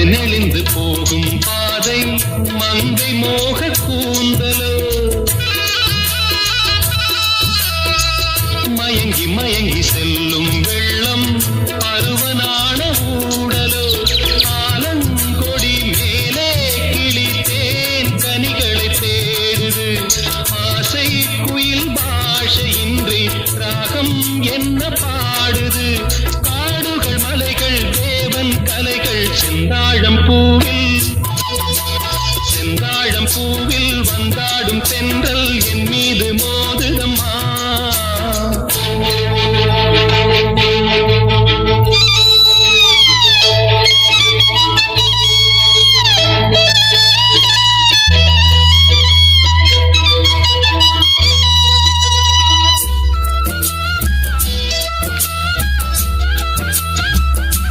நெளிந்து போகும் பாதை மங்கை மோக கூந்தலோ மயங்கி மயங்கி செல்லும் வெள்ளம் பருவனான ஊடலோ ஆலங்கொடி மேலே கிளித்தேன் கனிகளை தேடுது ஆசை குயில் பாஷையின்றி ராகம் என்ன பாடுது காடுகள் மலைகள் தேவன் கலைகள் செந்தாழம் பூ